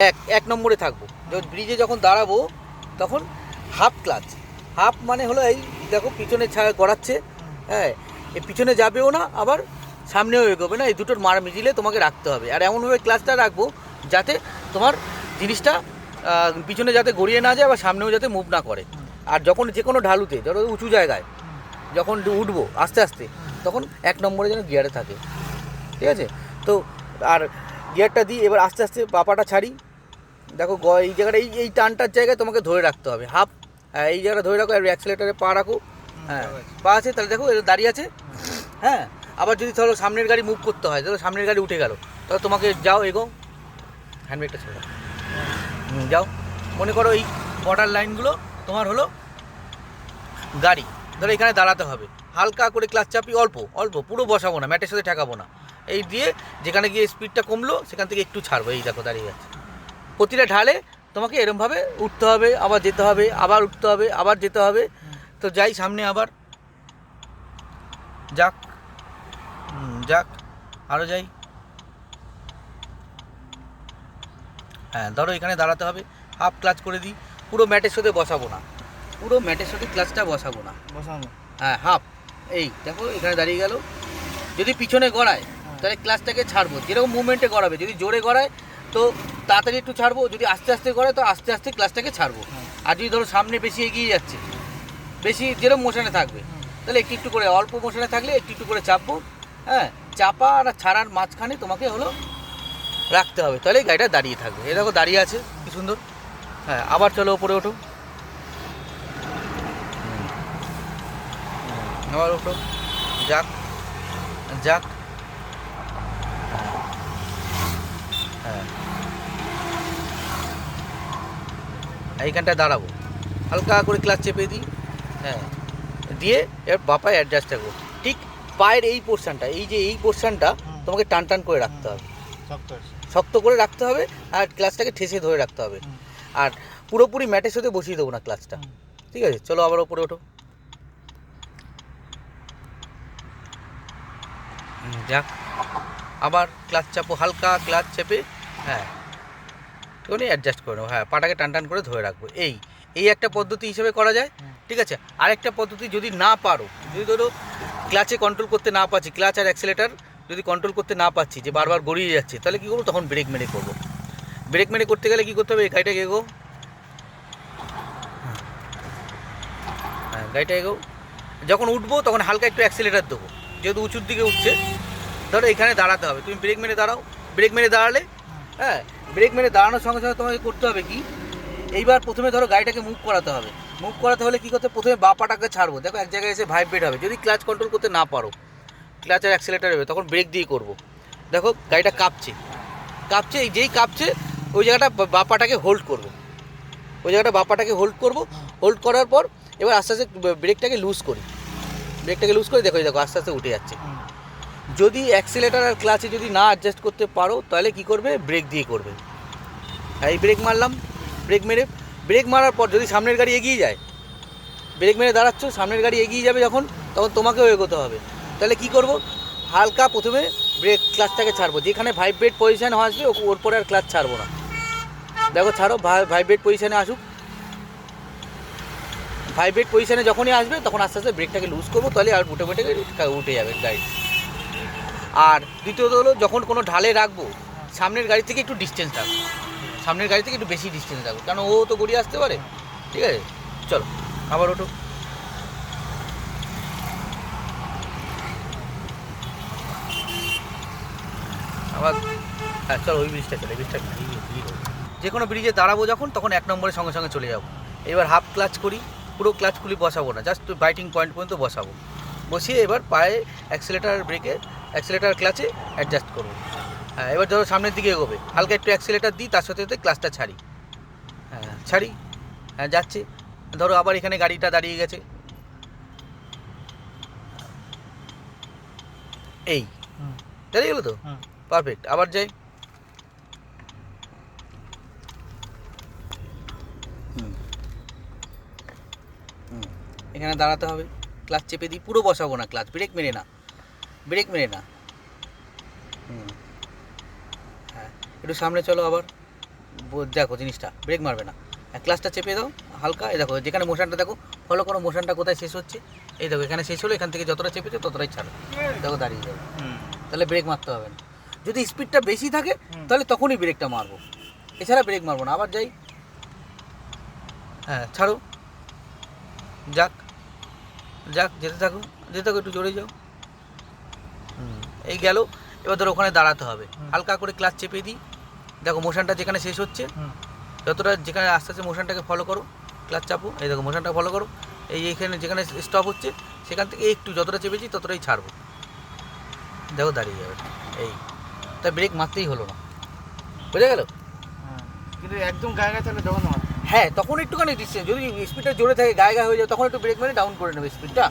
এক নম্বরে থাকবো। ব্রিজে যখন দাঁড়াবো তখন হাফ ক্লাচ। হাফ মানে হলো এই দেখো পিছনে গড়াচ্ছে, হ্যাঁ, এই পিছনে যাবেও না আবার সামনেও এগোবে না, এই দুটোর মার মিজিলে তোমাকে রাখতে হবে। আর এমনভাবে ক্লাচটা রাখবো যাতে তোমার জিনিসটা পিছনে যাতে গড়িয়ে না যায় বা সামনেও যাতে মুভ না করে। আর যখন যে কোনো ঢালুতে, ধরো উঁচু জায়গায় যখন উঠবো আস্তে আস্তে, তখন 1 নম্বরে যেন গিয়ারে থাকে, ঠিক আছে? তো আর গিয়ারটা দিই, এবার আস্তে আস্তে বাপাটা ছাড়ি। দেখো এই জায়গাটা এই টানটার জায়গায় তোমাকে ধরে রাখতে হবে হাফ, এই জায়গাটা ধরে রাখো। আর অ্যাক্সিলারেটারে পা রাখো, হ্যাঁ পা আছে, তাহলে দেখো এটা দাঁড়িয়ে আছে, হ্যাঁ। আবার যদি ধরো সামনের গাড়ি মুভ করতে হয়, ধরো সামনের গাড়ি উঠে গেল, তাহলে তোমাকে যাও এগো, হ্যান্ডব্রেকটা ছেড়ে যাও। মনে করো এই বর্ডার লাইনগুলো তোমার হলো গাড়ি, ধরো এখানে দাঁড়াতে হবে, হালকা করে ক্লাচ চাপি, অল্প অল্প, পুরো বসাবো না, ম্যাটের সাথে ঠেকাবো না। এই দিয়ে যেখানে গিয়ে স্পিডটা কমলো সেখান থেকে একটু ছাড়বো, এই দেখো দাঁড়িয়ে যাচ্ছে। প্রতিটা ঢালে তোমাকে এরমভাবে উঠতে হবে, আবার যেতে হবে, আবার উঠতে হবে, আবার যেতে হবে। তো যাই সামনে, আবার যাক, যাক, আরও যাই, হ্যাঁ। ধরো এখানে দাঁড়াতে হবে, হাফ ক্লাচ করে দিই, পুরো ম্যাটের সাথে বসাবো না, পুরো ম্যাটের সাথে ক্লাচটা বসাবো না, বসানো, হ্যাঁ হাফ। এই দেখো এখানে দাঁড়িয়ে গেল, যদি পিছনে গড়ায় তাহলে ক্লাচটাকে ছাড়বো, যেরকম মুভমেন্টে গড়াবে। যদি জোরে গড়ায় তো তাড়াতাড়ি একটু ছাড়বো, যদি আস্তে আস্তে গড়ায় তো আস্তে আস্তে ক্লাচটাকে ছাড়বো। আর যদি ধরো সামনে বেশি এগিয়ে যাচ্ছে, বেশি যেরকম মোশনে থাকবে, তাহলে একটু একটু করে, অল্প মোশনে থাকলে একটু একটু করে চাপবো, হ্যাঁ। চাপা আর ছাড়ার মাঝখানে তোমাকে হলো রাখতে হবে, তাহলে গাড়িটা দাঁড়িয়ে থাকবে। এই দেখো দাঁড়িয়ে আছে কি সুন্দর, হ্যাঁ। আবার চলো ওপরে ওঠো, আবার ওঠো, যাক, যাক, হ্যাঁ। এইখানটায় দাঁড়াবো, হালকা করে ক্লাচ চেপে দিই, হ্যাঁ, দিয়ে এবার বাপায় অ্যাডজাস্ট থাকবো। ঠিক পায়ের এই পোর্শনটা, এই যে এই পোর্শনটা তোমাকে টান টান করে রাখতে হবে, শক্ত করে রাখতে হবে, আর ক্লাচটাকে ঠেসে ধরে রাখতে হবে। আর পুরোপুরি ম্যাটের সাথে বসিয়ে দেবো না ক্লাচটা, ঠিক আছে? চলো আবার ওপরে ওঠো, যাক, আবার ক্লাচ চাপো, হালকা ক্লাচ চেপে, হ্যাঁ, একটুখানি অ্যাডজাস্ট করে নেবো, হ্যাঁ, পাটাকে টান টান করে ধরে রাখবো। এই একটা পদ্ধতি হিসেবে করা যায়, ঠিক আছে? আরেকটা পদ্ধতি, যদি না পারো, যদি ধরো ক্লাচে কন্ট্রোল করতে না পারছি, ক্লাচ আর অ্যাক্সিলারেটর যদি কন্ট্রোল করতে না পারছি, যে বারবার গড়িয়ে যাচ্ছে, তাহলে কী করবো? তখন ব্রেক মেরে করবো। ব্রেক মেরে করতে গেলে কী করতে হবে? গাড়িটাকে এগো, হ্যাঁ গাড়িটা এগো। যখন উঠবো তখন হালকা একটু অ্যাক্সিলারেটর দেবো, যেহেতু উঁচুর দিকে উঠছে। ধরো এখানে দাঁড়াতে হবে, তুমি ব্রেক মেরে দাঁড়াও, ব্রেক মেরে দাঁড়ালে, হ্যাঁ, ব্রেক মেরে দাঁড়ানোর সঙ্গে সঙ্গে তোমাকে করতে হবে কি, এইবার প্রথমে ধরো গাড়িটাকে মুভ করাতে হবে। মুভ করাতে হলে কী করতে, প্রথমে বা পাটাকে ছাড়বো, দেখো এক জায়গায় এসে ভাইব্রেট হবে। যদি ক্লাচ কন্ট্রোল করতে না পারো, ক্লাচ আর অ্যাক্সিলারেটর হবে, তখন ব্রেক দিয়ে করবো। দেখো গাড়িটা কাঁপছে, কাঁপছে, এই যেই কাঁপছে ওই জায়গাটা বা পাটাকে হোল্ড করবো, ওই জায়গাটা বা পাটাকে হোল্ড করবো। হোল্ড করার পর এবার আস্তে আস্তে ব্রেকটাকে লুজ করি, ব্রেকটাকে লুজ করে দেখো, দেখো আস্তে আস্তে উঠে যাচ্ছে। যদি অ্যাক্সিলারেটর আর ক্লাচে যদি না অ্যাডজাস্ট করতে পারো, তাহলে কী করবে? ব্রেক দিয়ে করবে। এই ব্রেক মারলাম, ব্রেক মারার পর যদি সামনের গাড়ি এগিয়ে যায়, ব্রেক মেরে দাঁড়াচ্ছ, সামনের গাড়ি এগিয়ে যাবে যখন, তখন তোমাকেও এগোতে হবে। তাহলে কী করবো? হালকা প্রথমে ব্রেক ক্লাচটাকে ছাড়বো, যেখানে ভাইব্রেট পজিশান আসবে ওর পরে আর ক্লাচ ছাড়বো না। দেখো ছাড়ো, ভাইব্রেট পজিশানে আসুক, ভাইব্রেট পজিশানে যখনই আসবে তখন আস্তে আস্তে ব্রেকটাকে লুজ করবো, তাহলে আর অটোমেটিক উঠে যাবে গাড়ি। আর দ্বিতীয়ত হলো, যখন কোনো ঢালে রাখবো, সামনের গাড়ি থেকে একটু ডিস্টেন্স রাখবো, সামনের গাড়ি থেকে একটু বেশি ডিস্টেন্স রাখবো, কারণ ও তো গড়িয়ে আসতে পারে, ঠিক আছে? চলো আবার ওঠো, আবার, হ্যাঁ চলো ওই ব্রিজটা চলো, এই ব্রিজটা যে কোনো ব্রিজে দাঁড়াবো যখন, তখন 1 নম্বরের সঙ্গে সঙ্গে চলে যাবো। এবার হাফ ক্লাচ করি, পুরো ক্লাচ খুলি বসাবো না, জাস্ট বাইটিং পয়েন্ট পর্যন্ত বসাবো। বসিয়ে এবার পায়ে অ্যাক্সিলারেটর, ব্রেকে অ্যাক্সিলারেটর ক্লাচে অ্যাডজাস্ট করবো। হ্যাঁ, এবার ধরো সামনের দিকে এগোবে, হালকা একটু অ্যাক্সিলারেটর দিই, তার সাথে সাথে ক্লাচটা ছাড়ি, হ্যাঁ ছাড়ি, হ্যাঁ যাচ্ছে। ধরো আবার এখানে গাড়িটা দাঁড়িয়ে গেছে, এই দাঁড়িয়ে গেলো তো, পারফেক্ট। আবার যাই, এখানে দাঁড়াতে হবে, ক্লাচ চেপে দিই, পুরো বসাবো না ক্লাচ, ব্রেক মেরে না, ব্রেক মেরে না, হ্যাঁ। একটু সামনে চলো, আবার দেখো জিনিসটা ব্রেক মারবে না, ক্লাচটা চেপে দাও হালকা, এই দেখো যেখানে মোশনটা দেখো, ফলো করো মোশনটা কোথায় শেষ হচ্ছে, এই দেখো এখানে শেষ হলো, এখান থেকে যতটা চেপেছে ততটাই ছাড়ো, দেখো দাঁড়িয়ে যাবে, তাহলে ব্রেক মারতে হবে না। যদি স্পিডটা বেশি থাকে তাহলে তখনই ব্রেকটা মারবো, এছাড়া ব্রেক মারবো না। আবার যাই, হ্যাঁ ছাড়ো, যাক যাক যেতে থাকো যেতে থাকো, একটু জোরে যাও, এই গেল। এবার ধরো ওখানে দাঁড়াতে হবে, হালকা করে ক্লাচ চেপে দিই, দেখো মোশনটা যেখানে শেষ হচ্ছে, যতটা যেখানে আস্তে আস্তে মোশনটাকে ফলো করো, ক্লাচ চাপো, এই দেখো মোশনটা ফলো করো, এইখানে যেখানে স্টপ হচ্ছে সেখান থেকে একটু যতটা চেপেছি ততটাই ছাড়বো, দেখো দাঁড়িয়ে যাবে, এই তাই ব্রেক মারতেই হলো না, বুঝে গেল? কিন্তু একদম গায়ে গায়ে চলে তখন হ্যাঁ তখন একটুখানি ডিস্টেন্স, যদি স্পিডটা জোরে থাকে গায়ে গায়ে হয়ে যায় তখন একটু ব্রেক মেরে ডাউন করে নেবে স্পিডটা,